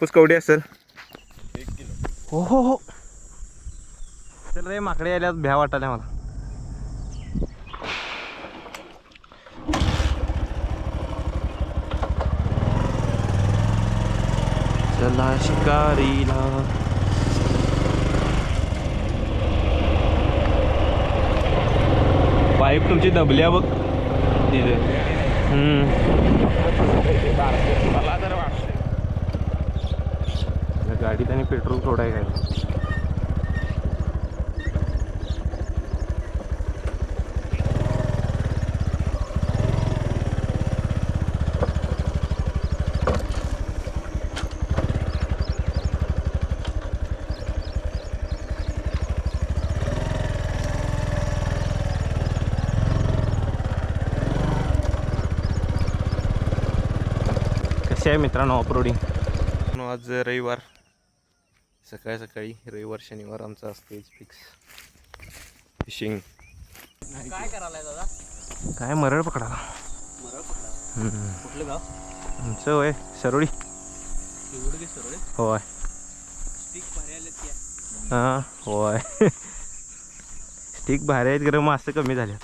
कापूस कवडी असेल 1 किलो. हो हो हो. चल रे माकडे आल्यात भ्या वाटायला मला. चला शिकारीला. पाईप तुमची दबल्या बघ तिथे. मला तर वाटतंय गाडीत आणि पेट्रोल थोडं आहे काय. कसे आहे मित्रांनो ऑफरोडिंग. आज रविवार सकाळी सकाळी रविवार शनिवार आमचा असतो फिक्स फिशिंग. काय करायला दादा? काय मरळ पकडाला. मरळ पकडा. कुठलं गाव? आमचं होय सरोडी. एवढं की सरोडे होय. स्टिक भारी आलेत की. हां होय. स्टिक भारी आहेत गरम मासे कमी झाले.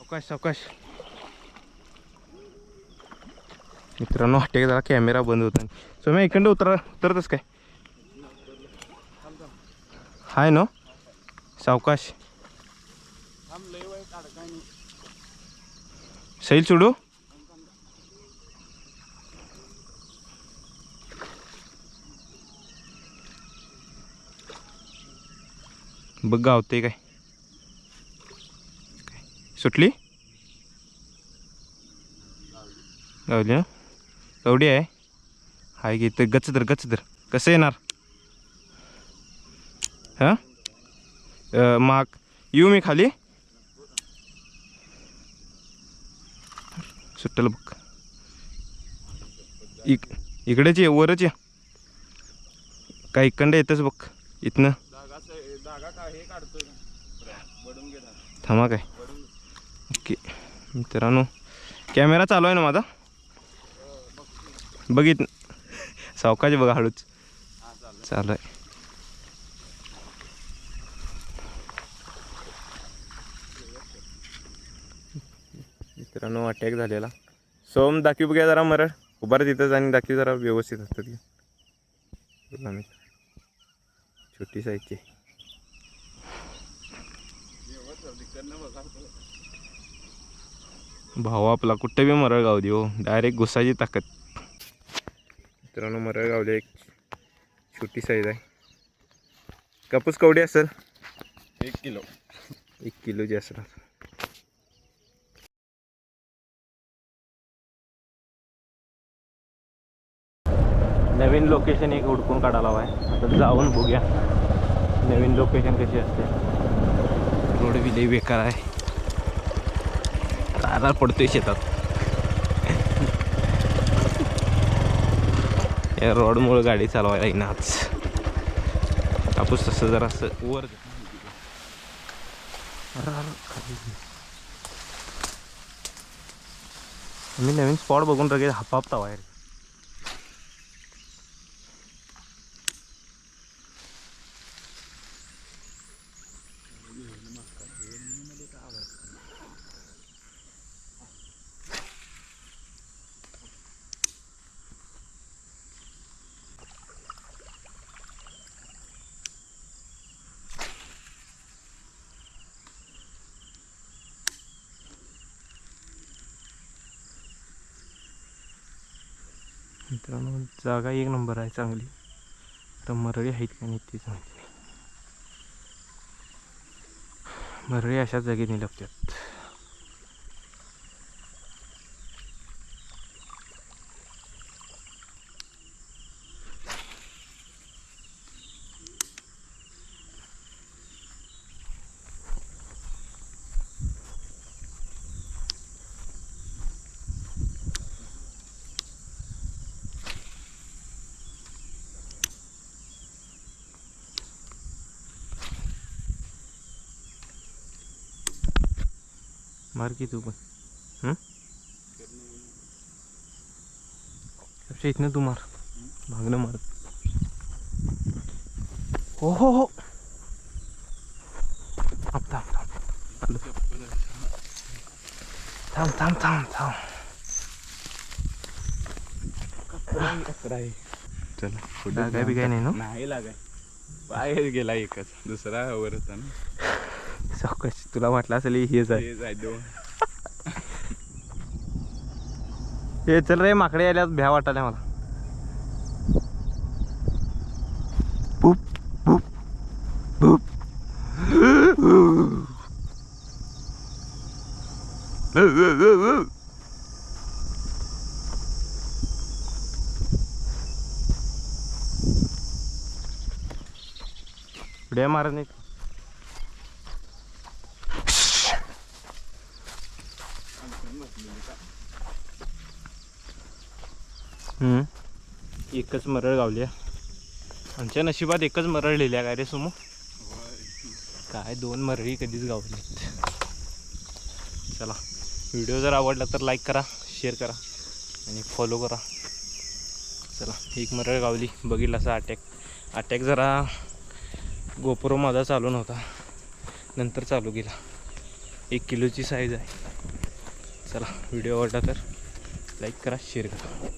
सावकाश सावकाश मित्रांनो. हटे जरा कॅमेरा बंद होता. सो मी इकडं उतरतच काय हाय नो. सावकाश सैल सोडू. बघ गावते काय. सुटली गावली ना. कवडी आहे हाय की. तर गच धर कसं येणार. हां माग येऊ मी खाली. सुट्टलं बघ. इकडेच ये वरच ये. काय इकडं येतच बघ इथनं. थांबा काय. ओके मित्रांनो कॅमेरा चालू आहे ना माझा. बघित सावकाश बघा हळूच चालू आहे. मित्रांनो अटॅक झालेला. सोम दाखवी बघा जरा मरळ उभार तिथंच आणि दाखवी जरा व्यवस्थित असतात की. छोटी साईजची भाऊ आपला कुठे बी मरळ गावली हो. डायरेक्ट घुसाची ताकद. मित्रांनो मरळ गावली एक छोटी साईज आहे. कापूस कवडी असेल 1 किलो. 1 किलोची असेल. नवीन लोकेशन एक हुडकून काढायला हवा आहे. आता जाऊन बघूया नवीन लोकेशन कशी असते. रोड बी लई बेकार आहे. कारा पडतोय शेतात. या रोडमुळे गाडी चालवायला येईना आज. कापूस तसं जरा असं वर मी नवीन स्पॉट बघून रगे हापापता बाहेर. मित्रांनो जागा एक नंबर आहे चांगली. तर मरळी आहेत का नाही तेच माहिती नाही. मरळी अशाच जागेने लपतात. मार की तू पण अक्षय इथनं तू मार मागणं मार. हो हो हो थांब थांब थांब थांब थांब थांब थांब. चला लागाय बी काय नाही ना नाही लागाय बाहेर गेला एकच दुसरा वर होता ना. चौकश तुला वाटलं असेल हेच आहे. हे जाय दोन हे चल रे माकडे आल्यात भ्या वाटायला मला. बुप बुप बुप उड्या मारत नाही. एकच मरळ गावली आमच्या नशिबात एकच मरळ लिहिल्या काय रे सुमो. काय 2 मरळी कधीच गावली. चला व्हिडिओ जर आवडला तर लाईक करा शेअर करा आणि फॉलो करा. चला एक मरळ गावली बघितलं असं अटॅक जरा गोप्रो माझा चालू नव्हता नंतर चालू केला. 1 किलोची साईज आहे. चला व्हिडिओ आवडला तर लाईक करा शेअर करा.